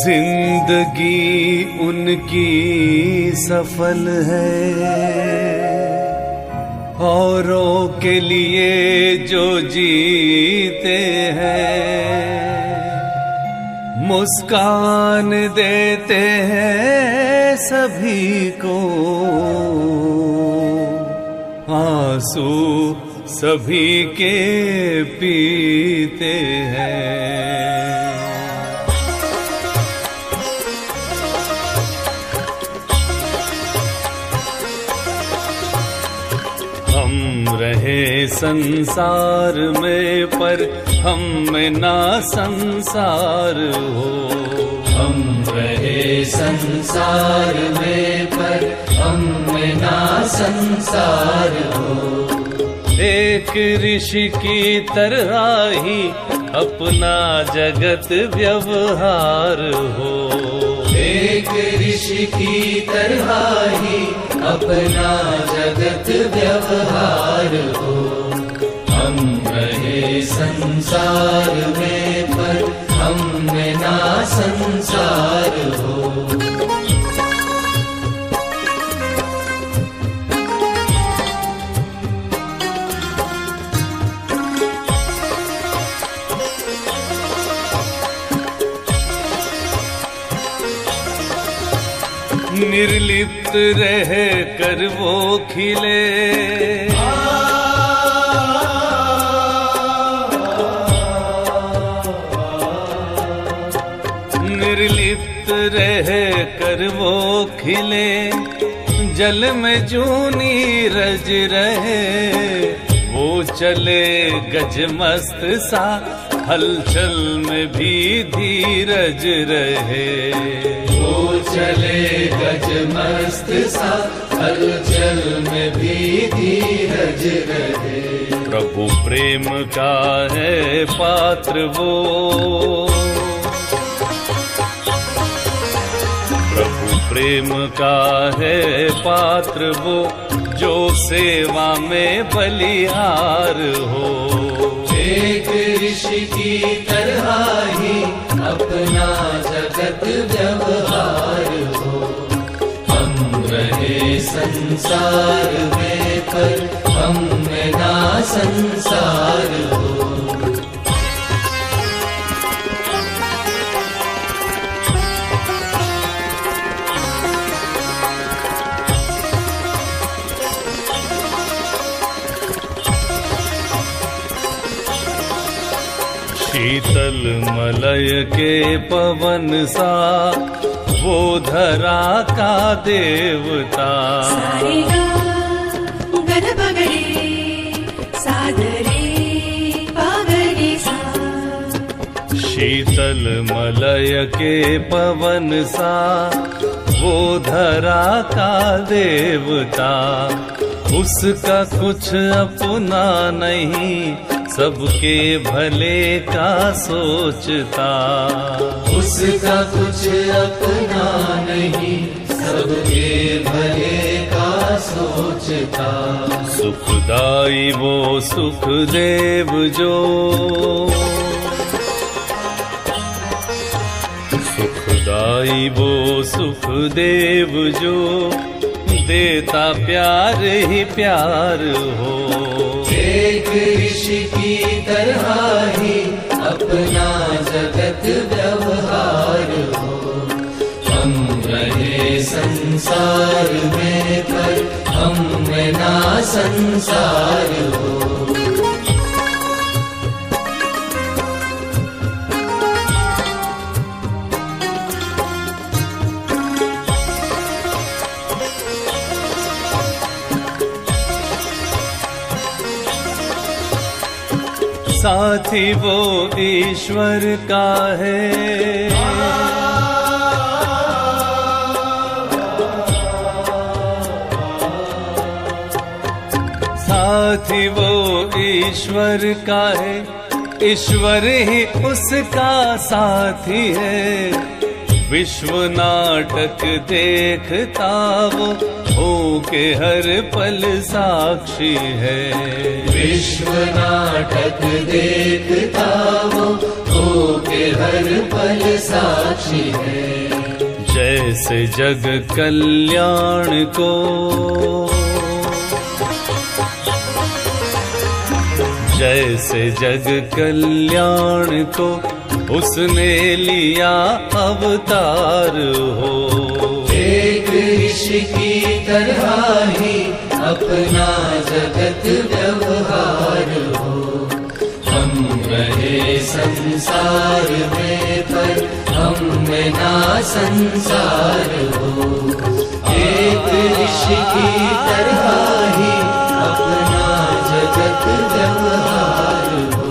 जिंदगी उनकी सफल है, औरों के लिए जो जीते हैं, मुस्कान देते हैं सभी को, आंसू सभी के पीते हैं। हम रहे संसार में पर हम में ना संसार हो, हम रहे संसार में पर हम में ना संसार हो। एक ऋषि की तरह ही अपना जगत व्यवहार हो, एक ऋषि की तरह ही अपना जगत व्यवहार हो। हम रहे संसार में पर हम में ना संसार हो। निर्लिप्त रह कर वो खिले, निर्लिप्त रह कर वो खिले, जल में जूनी रज रहे, वो चले गजमस्त सा हलचल में भी धीरज रहे, वो चले गजमस्त सा हलचल में भी धीरज रहे। प्रभु प्रेम का है पात्र वो, प्रभु प्रेम का है पात्र वो, जो सेवा में बलिहार हो। एक ऋषि की तरह ही अपना जगत व्यवहार हो। हम रहे संसार में पर हम में ना संसार हो। शीतल मलय के पवन सा वो धरा का देवता, शीतल मलय के पवन सा वो धरा का देवता, उसका कुछ अपना नहीं सबके भले का सोचता, उसका कुछ अपना नहीं सबके भले का सोचता। सुखदाई वो सुखदेव जो, सुखदाई वो सुखदेव जो, देता प्यार ही प्यार हो। एक ऋषि की तरह ही अपना जगत व्यवहार हो। हम रहे संसार में पर हम में ना संसार हो। साथी वो ईश्वर का है, साथी वो ईश्वर का है, ईश्वर ही उसका साथी है। विश्व नाटक देखता वो होके हर पल साक्षी है। विश्व नाटक देखता वो होके हर पल साक्षी है। जैसे जग कल्याण को जैसे जग कल्याण को उसने लिया अवतार हो। एक ऋषि की तरह ही अपना जगत व्यवहार हो। हम रहे संसार में पर हम में ना संसार हो। एक ऋषि की तरह ही अपना जगत व्यवहार हो।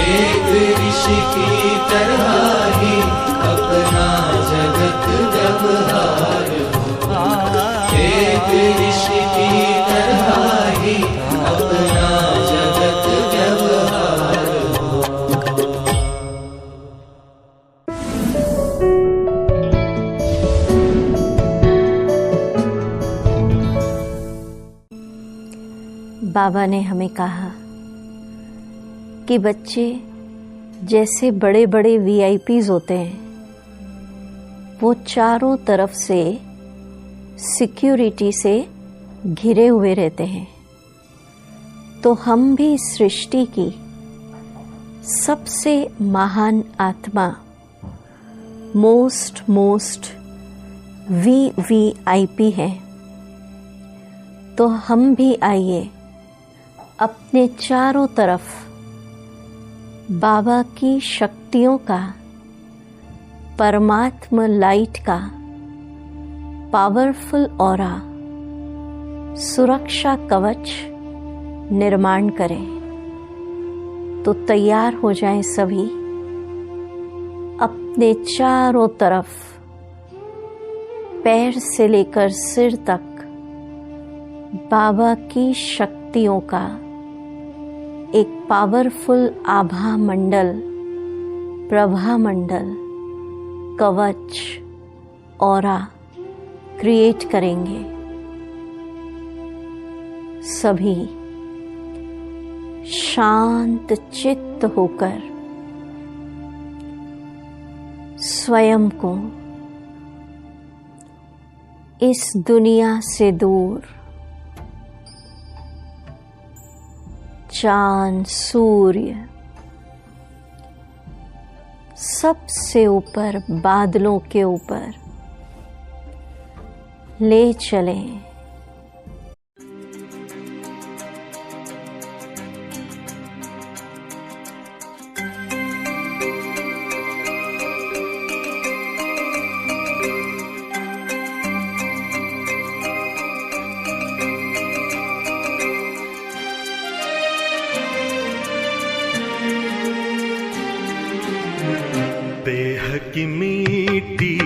एक ऋषि की तरह ही अपना जगत व्यवहार हो। एक ऋषि की तरह ही अपना जगत व्यवहार हो। बाबा ने हमें कहा कि बच्चे जैसे बड़े बड़े VIPs होते हैं, वो चारों तरफ से सिक्योरिटी से घिरे हुए रहते हैं, तो हम भी सृष्टि की सबसे महान आत्मा मोस्ट VVIP है। तो हम भी आइए अपने चारों तरफ बाबा की शक्तियों का, परमात्मा लाइट का पावरफुल ऑरा, सुरक्षा कवच निर्माण करें। तो तैयार हो जाएं सभी, अपने चारों तरफ पैर से लेकर सिर तक बाबा की शक्तियों का एक पावरफुल आभा मंडल, प्रभा मंडल, कवच, ऑरा क्रिएट करेंगे। सभी शांत चित्त होकर स्वयं को इस दुनिया से दूर, चांद, सूर्य, सबसे ऊपर बादलों के ऊपर ले चलें। देह की मिट्टी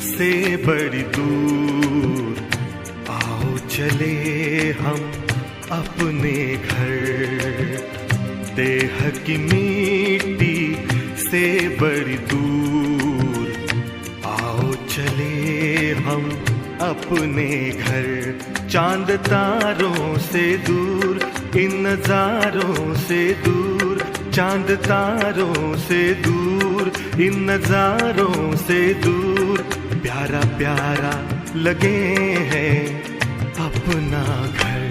से बड़ी दूर आओ चले हम अपने घर। देह की मिट्टी से बड़ी दूर आओ चले हम अपने घर। चांद तारों से दूर, इन नजारों से दूर, चांद तारों से दूर, इन नजारों से दूर, प्यारा प्यारा लगे हैं अपना घर।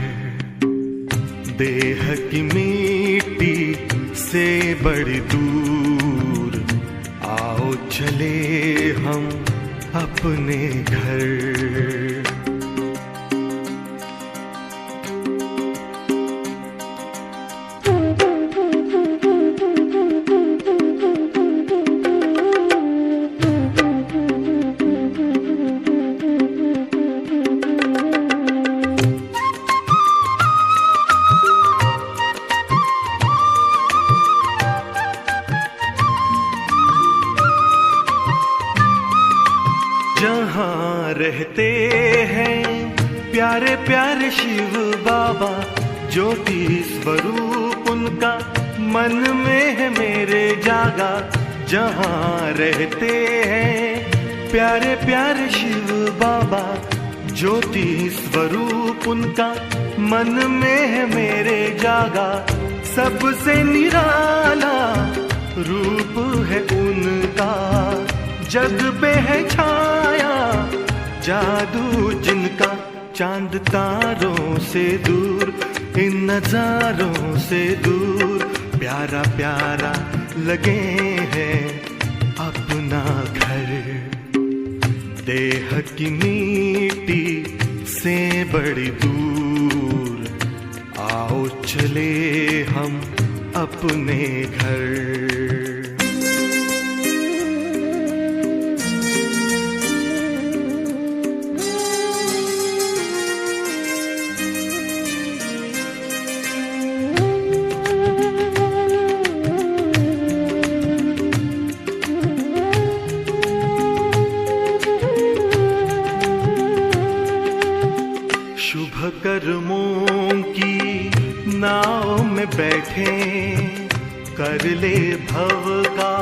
देह की मिट्टी से बड़ी दूर आओ चले हम अपने घर। जहाँ रहते हैं प्यारे प्यारे शिव बाबा, ज्योति स्वरूप उनका मन में है मेरे जागा। जहाँ रहते हैं प्यारे प्यारे शिव बाबा, ज्योति स्वरूप उनका मन में है मेरे जागा। सबसे निराला रूप है जग पे है छाया जादू जिनका, चांद तारों से दूर, इन नजारों से दूर, प्यारा प्यारा लगे हैं अपना घर। देह की मिट्टी से बड़ी दूर, आओ चले हम अपने घर। शुभ कर्मों की नाव में बैठे, कर ले भव का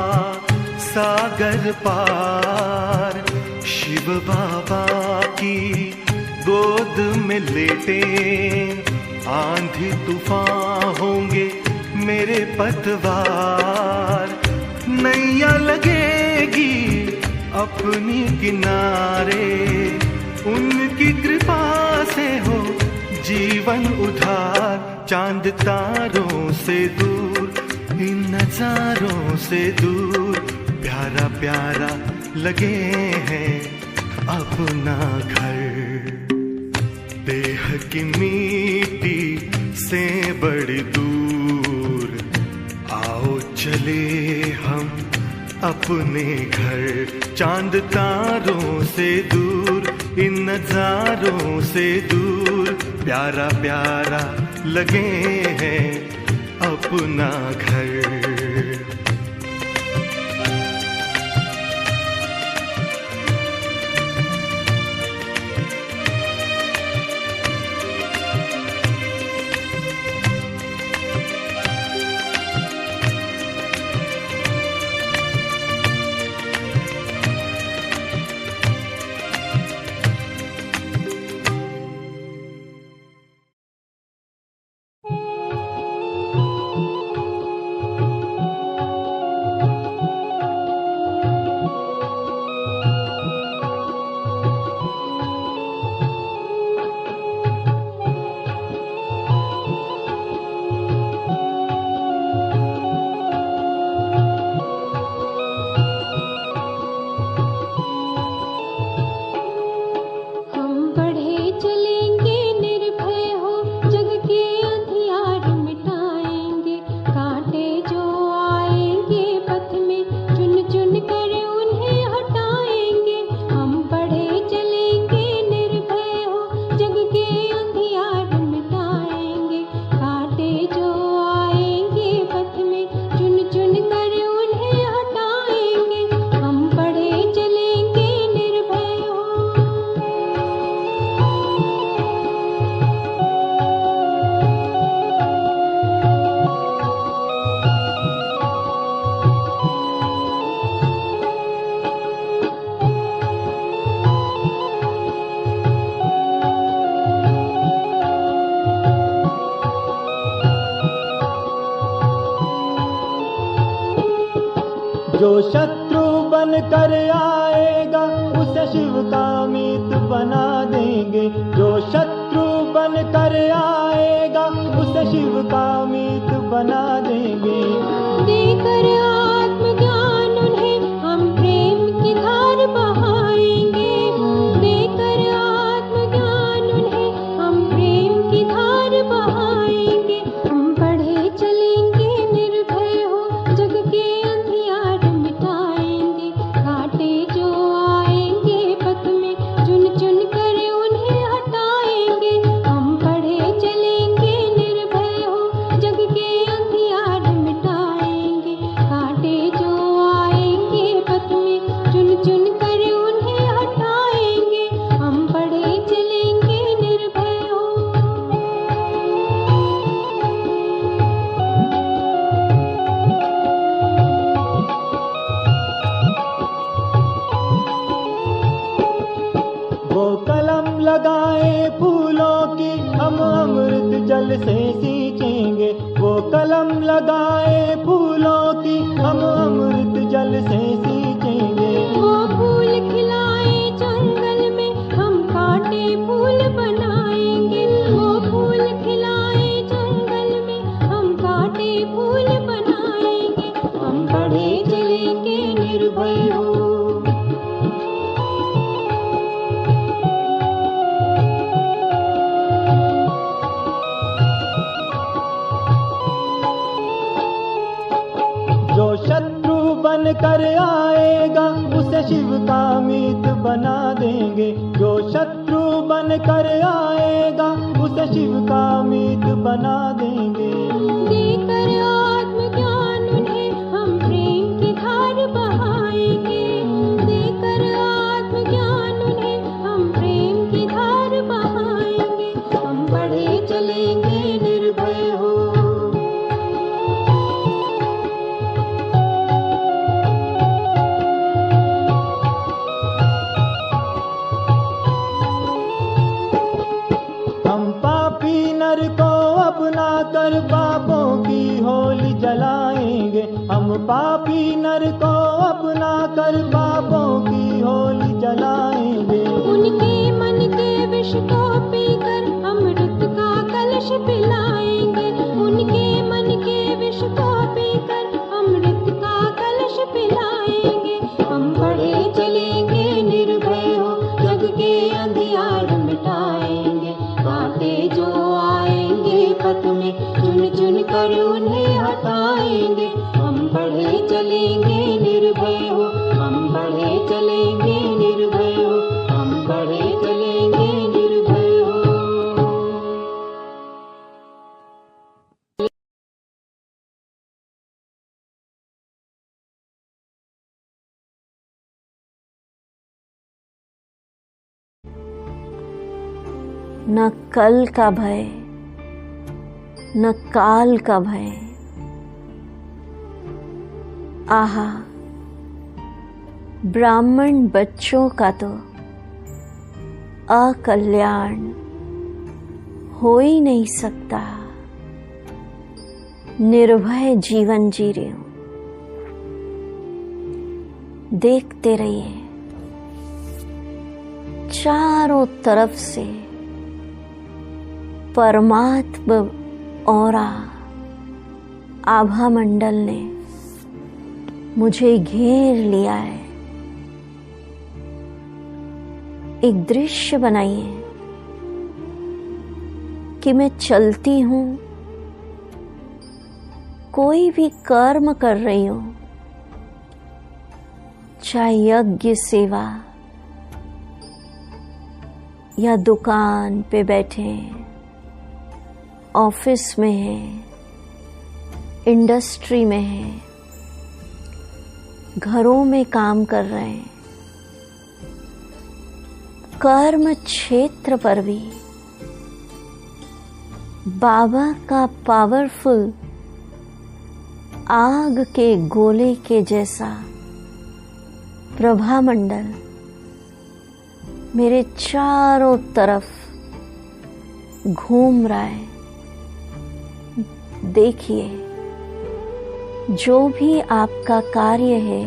सागर पार। शिव बाबा की गोद में लेटे, आंधी तूफान होंगे मेरे पतवार। नैया लगेगी अपनी किनारे, उनकी कृपा से हो जीवन उधार। चांद तारों से दूर, इन नजारों से दूर, प्यारा प्यारा लगे हैं अपना घर। देह की मिट्टी से बड़ी दूर, आओ चले हम अपने घर। चांद तारों से दूर, इन नजारों से दूर, प्यारा प्यारा लगे हैं अपना घर। जो शत्रु बन कर आएगा उसे शिव का मीत बना देंगे। जो शत्रु बन कर आएगा उसे शिव का मीत बना देंगे। देकर आत्मज्ञान उन्हें हम प्रेम की धार बहाएंगे। देकर आत्मज्ञान उन्हें हम प्रेम की धार बहाएंगे। हम बढ़े चलेंगे निर्भय हो, जग के अंधियार मिटाएंगे। घाटे जो आएंगे पथ में चुन चुन कर उन्हें हटाएंगे। हम बढ़े चलेंगे निर्भय हो, जग के अंधियार मिटाएंगे। घाटे जो आएंगे पथ में चुन चुन कर उन्हें हटाएंगे। हम बढ़े चलेंगे निर्भय हो। वो कलम लगाए फूलों की हम अमृत जल से सींचेंगे। वो कलम लगाए फूलों की हम अमृत जल से सींचेंगे। वो बन कर आएगा उसे शिव का मीत बना देंगे। जो शत्रु बन कर आएगा उसे शिव का मीत बना देंगे। देकर आत्मज्ञान उन्हें हम प्रेम की धार बहाएंगे। देकर आत्मज्ञान उन्हें हम प्रेम की धार बहाएंगे। हम बढ़े चलेंगे निर्भय हो। हम पापी नर को अपना कर पापों की होली जलाएंगे। हम पापी नर को अपना कर पापों की होली जलाएंगे। उनके मन के विष को पीकर अमृत का कलश पिलाएंगे। उनके मन के विष को पीकर अमृत का कलश पिलाएंगे। हम बढ़े चलेंगे निर्भय हो, जग के अंधियार मिटाएंगे। कांटे जो आएंगे पथ में चुन चुन कर उन्हें हटाएंगे। हम बढ़े चलेंगे निर्भय हो, हम बढ़े चलेंगे निर्भय हो, हम बढ़े चलेंगे निर्भय हो। न कल का भय न काल का भय। आहा, ब्राह्मण बच्चों का तो अकल्याण हो ही नहीं सकता। निर्भय जीवन जी रही हूं। देखते रहिए, चारों तरफ से परमात्मा औरा आभा मंडल ने मुझे घेर लिया है। एक दृश्य बनाइए कि मैं चलती हूं, कोई भी कर्म कर रही हूं, चाहे यज्ञ सेवा या दुकान पे बैठे हैं, ऑफिस में है, इंडस्ट्री में है, घरों में काम कर रहे हैं, कर्म क्षेत्र पर भी बाबा का पावरफुल आग के गोले के जैसा प्रभा मंडल मेरे चारों तरफ घूम रहा है। देखिए, जो भी आपका कार्य है,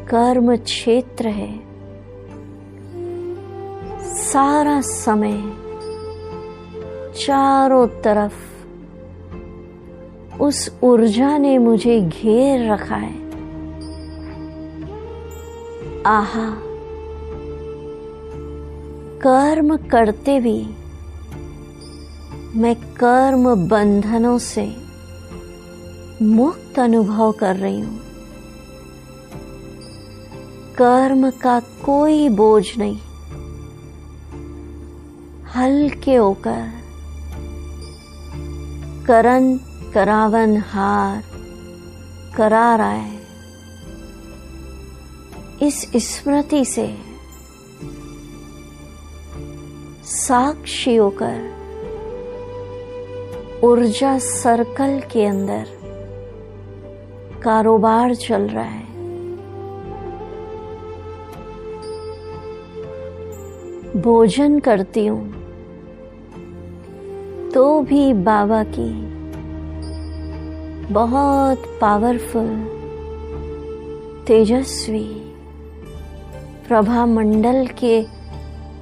कर्म क्षेत्र है, सारा समय चारों तरफ उस ऊर्जा ने मुझे घेर रखा है। आहा, कर्म करते भी मैं कर्म बंधनों से मुक्त अनुभव कर रही हूं। कर्म का कोई बोझ नहीं, हल्के होकर करन करावन हार करा रहा है। इस स्मृति से साक्षी होकर ऊर्जा सर्कल के अंदर कारोबार चल रहा है। भोजन करती हूं तो भी बाबा की बहुत पावरफुल तेजस्वी प्रभा मंडल के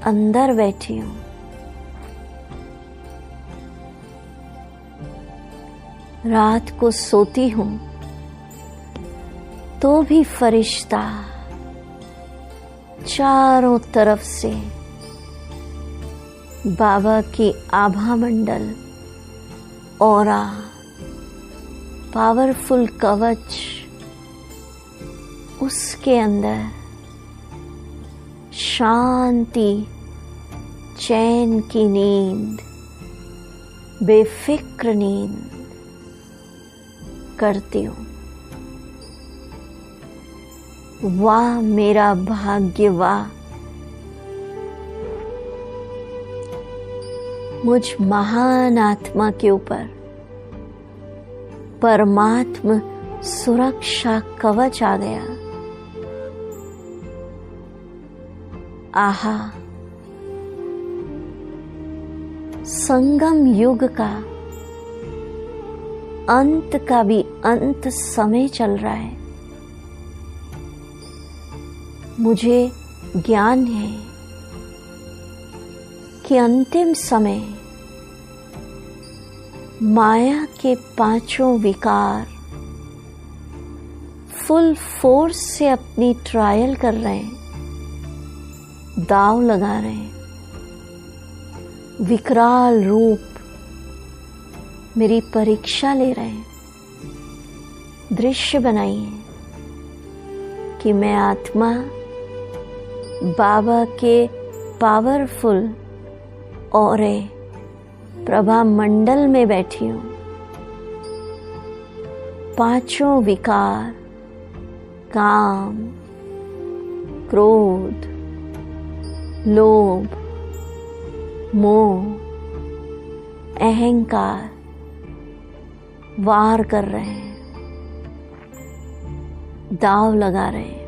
अंदर बैठी हूं। रात को सोती हूं तो भी फरिश्ता चारों तरफ से बाबा की आभा मंडल औरा पावरफुल कवच उसके अंदर शांति, चैन की नींद, बेफिक्र नींद करती हूँ। वाह मेरा भाग्य, वाह मुझ महान आत्मा के ऊपर परमात्मा सुरक्षा कवच आ गया। आहा, संगम युग का अंत का भी अंत समय चल रहा है। मुझे ज्ञान है कि अंतिम समय माया के पांचों विकार फुल फोर्स से अपनी ट्रायल कर रहे हैं, दांव लगा रहे हैं। विकराल रूप मेरी परीक्षा ले रहे हैं। दृश्य बनाइए कि मैं आत्मा बाबा के पावरफुल औरे प्रभा मंडल में बैठी हूँ। पांचों विकार, काम, क्रोध, लोभ, मोह, अहंकार वार कर रहे हैं, दांव लगा रहे हैं।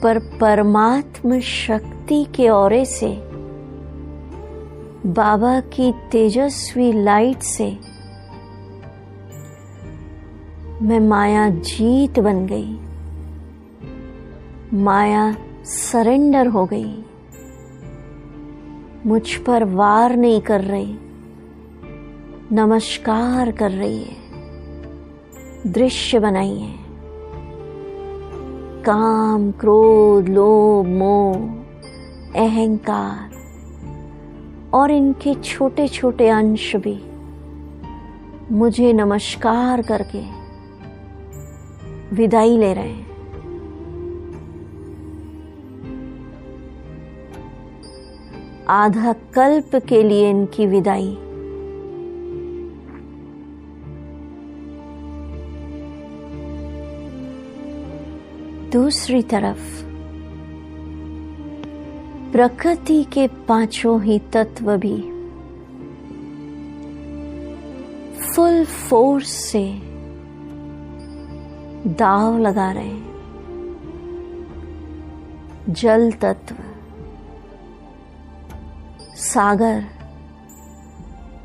पर परमात्म शक्ति के औरे से, बाबा की तेजस्वी लाइट से मैं माया जीत बन गई। माया सरेंडर हो गई, मुझ पर वार नहीं कर रही, नमस्कार कर रही है। दृश्य बनाइए, काम, क्रोध, लोभ, मोह, अहंकार और इनके छोटे छोटे अंश भी मुझे नमस्कार करके विदाई ले रहे हैं। आधा कल्प के लिए इनकी विदाई। दूसरी तरफ प्रकृति के पांचों ही तत्व भी फुल फोर्स से दांव लगा रहे हैं। जल तत्व, सागर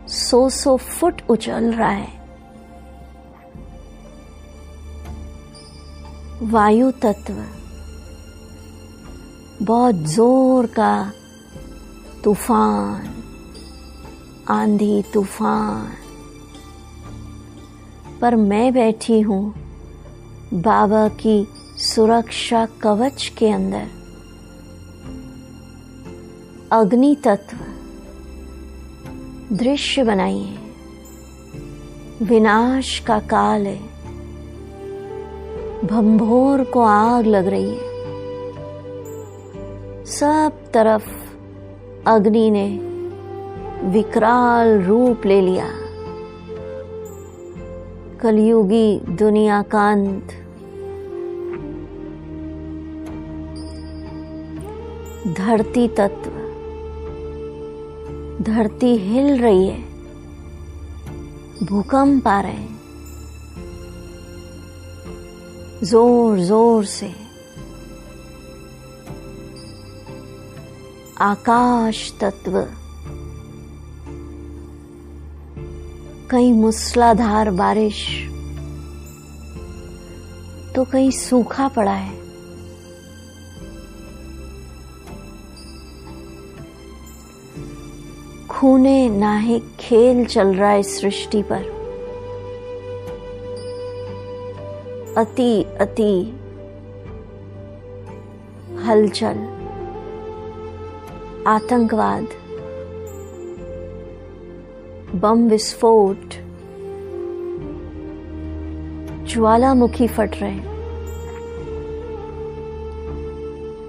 100 फुट उछल रहा है। वायु तत्व बहुत जोर का तूफान, आंधी तूफान, पर मैं बैठी हूँ बाबा की सुरक्षा कवच के अंदर। अग्नि तत्व, दृश्य बनाइए, विनाश का काल है, भंभोर को आग लग रही है। सब तरफ अग्नि ने विकराल रूप ले लिया। कलयुगी दुनिया का अंत। धरती तत्व, धरती हिल रही है, भूकंप आ रहे हैं जोर जोर से। आकाश तत्व, कहीं मूसलाधार बारिश तो कहीं सूखा पड़ा है। खूने नाहिक खेल चल रहा है सृष्टि पर। अति अति हलचल, आतंकवाद, बम विस्फोट, ज्वालामुखी फट रहे,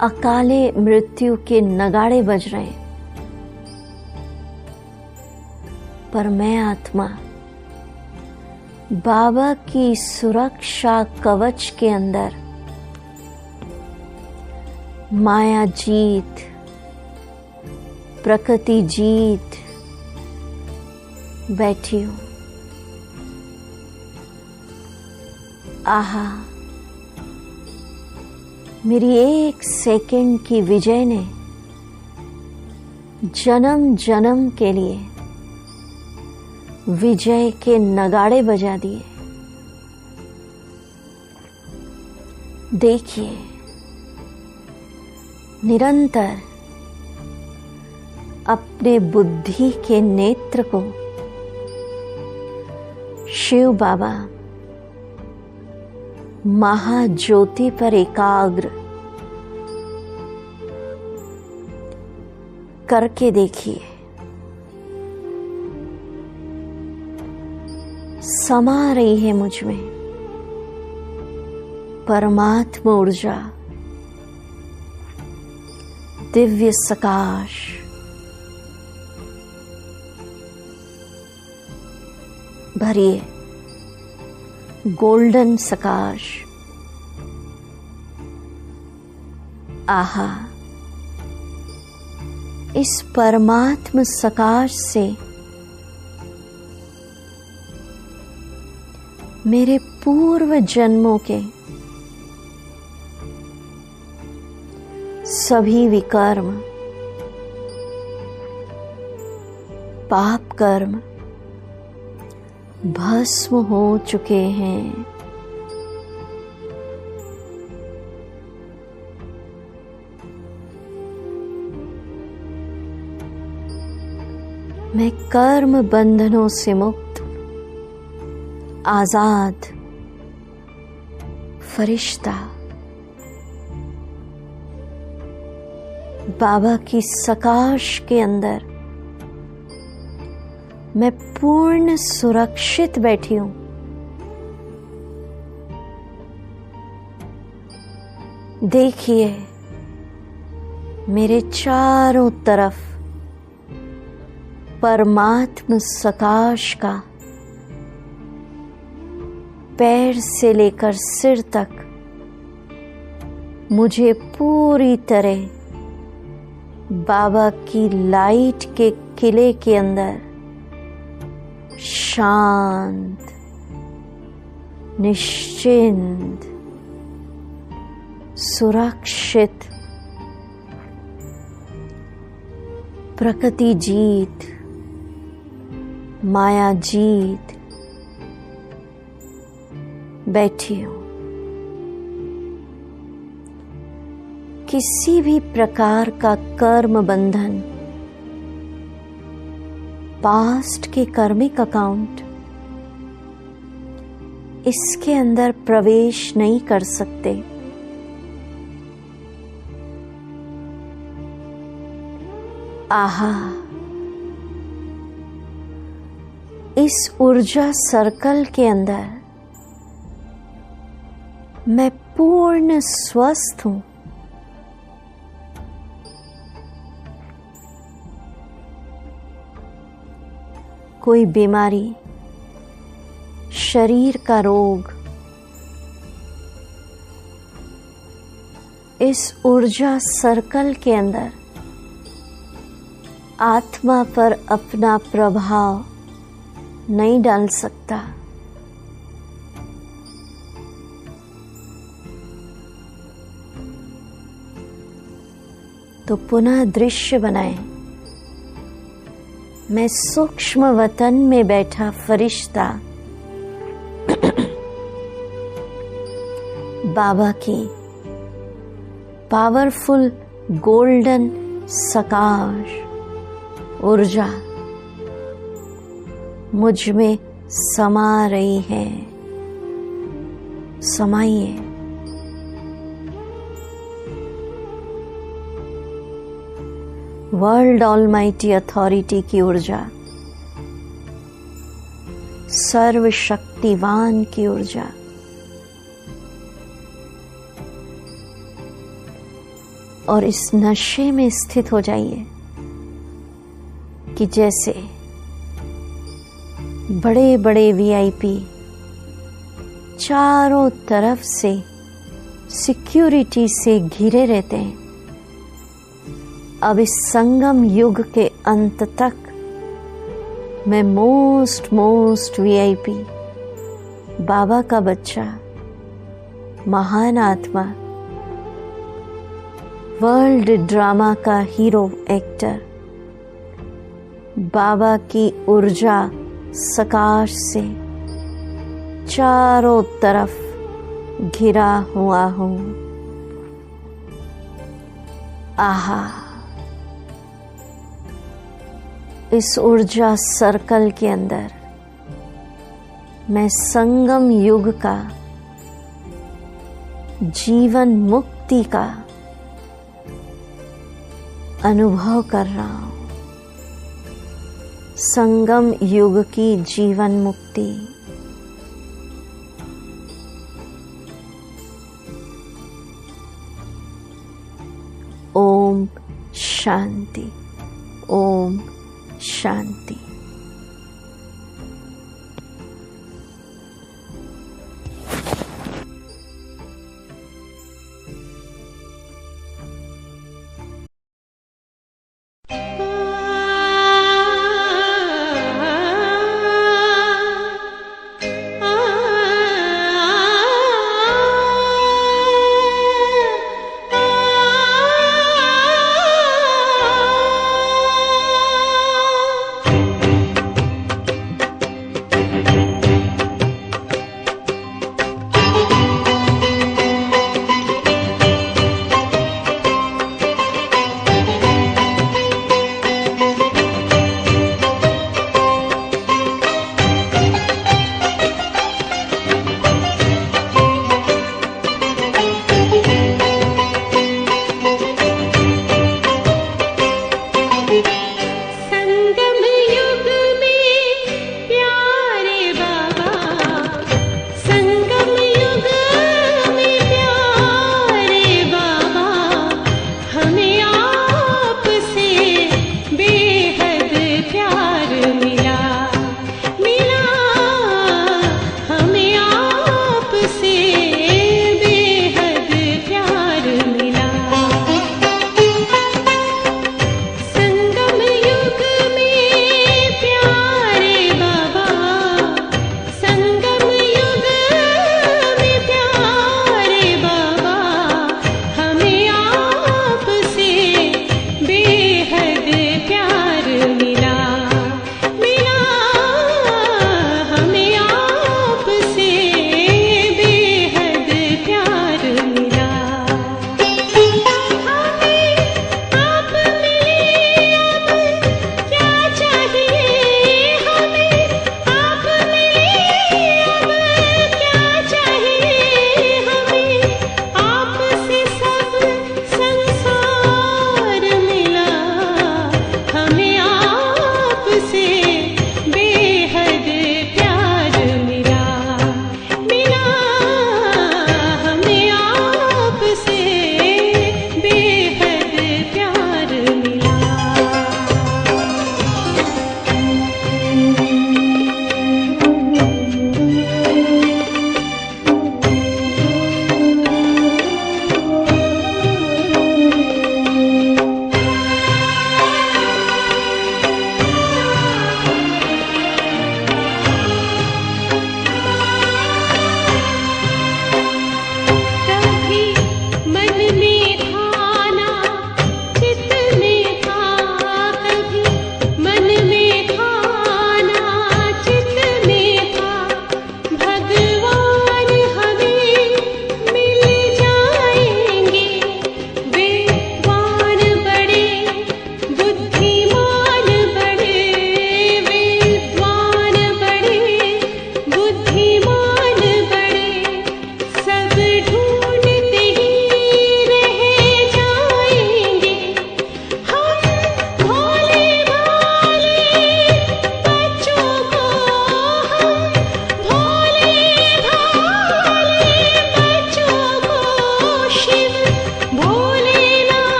अकाले मृत्यु के नगाड़े बज रहे, पर मैं आत्मा बाबा की सुरक्षा कवच के अंदर माया जीत, प्रकृति जीत बैठी हूं। आहा, मेरी एक सेकंड की विजय ने जन्म जन्म के लिए विजय के नगाड़े बजा दिए। देखिए, निरंतर अपने बुद्धि के नेत्र को शिव बाबा महाज्योति पर एकाग्र करके देखिए। समा रही है मुझ में परमात्मा ऊर्जा, दिव्य सकाश। भरिए गोल्डन सकाश। आहा, इस परमात्म सकाश से मेरे पूर्व जन्मों के सभी विकर्म, पाप कर्म भस्म हो चुके हैं। मैं कर्म बंधनों से मुक्त, आजाद फरिश्ता बाबा की सकाश के अंदर मैं पूर्ण सुरक्षित बैठी हूं। देखिए, मेरे चारों तरफ परमात्म सकाश का पैर से लेकर सिर तक मुझे पूरी तरह बाबा की लाइट के किले के अंदर शांत, निश्चिंत, सुरक्षित, प्रकृति जीत, माया जीत बैठी हूं। किसी भी प्रकार का कर्म बंधन, पास्ट के कर्मिक अकाउंट इसके अंदर प्रवेश नहीं कर सकते। आहा, इस ऊर्जा सर्कल के अंदर मैं पूर्ण स्वस्थ हूं। कोई बीमारी, शरीर का रोग इस ऊर्जा सर्कल के अंदर आत्मा पर अपना प्रभाव नहीं डाल सकता। तो पुनः दृश्य बनाएं, मैं सूक्ष्म वतन में बैठा फरिश्ता बाबा की पावरफुल गोल्डन सकाश ऊर्जा मुझ में समा रही है। समाइए। वर्ल्ड ऑलमाइटी अथॉरिटी की ऊर्जा, सर्वशक्तिवान की ऊर्जा और इस नशे में स्थित हो जाइए कि जैसे बड़े बड़े वीआईपी चारों तरफ से सिक्योरिटी से घिरे रहते हैं। अब इस संगम युग के अंत तक मैं मोस्ट वीआईपी, बाबा का बच्चा, महान आत्मा, वर्ल्ड ड्रामा का हीरो एक्टर, बाबा की ऊर्जा सकाश से चारों तरफ घिरा हुआ हूं। आहा, इस ऊर्जा सर्कल के अंदर मैं संगम युग का, जीवन मुक्ति का अनुभव कर रहा हूं। संगम युग की जीवन मुक्ति। ओम शांति, ओम शांति।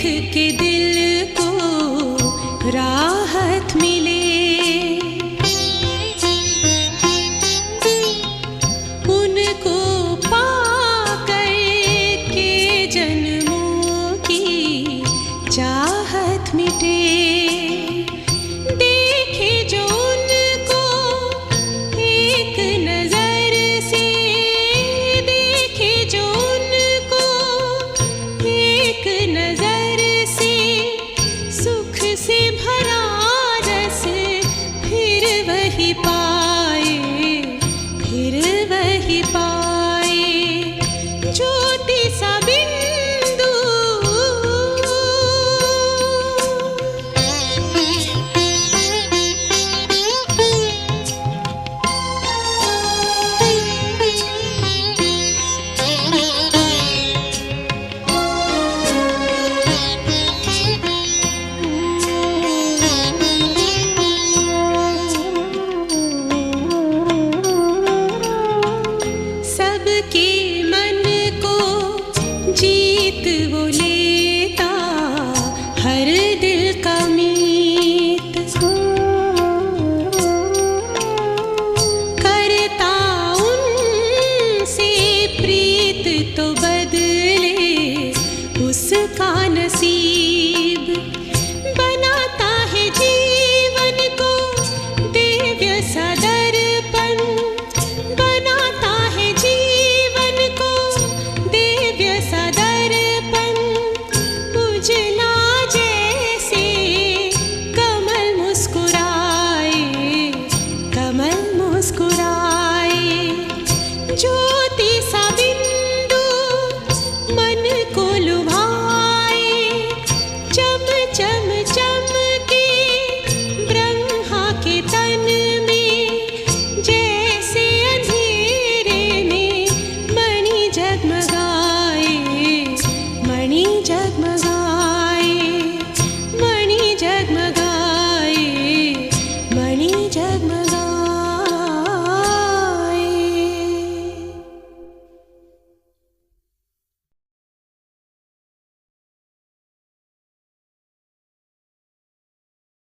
के दिल को राहत मिले। उनको पाकर के जन्मों की चाहत मिटे। देखे जो उनको एक नजर से, देखे जो उनको एक नजर से, सुख से भरा रस फिर वही पाए, फिर वही पाए। ज्योति सा बिंदु सबके मन को जीत वो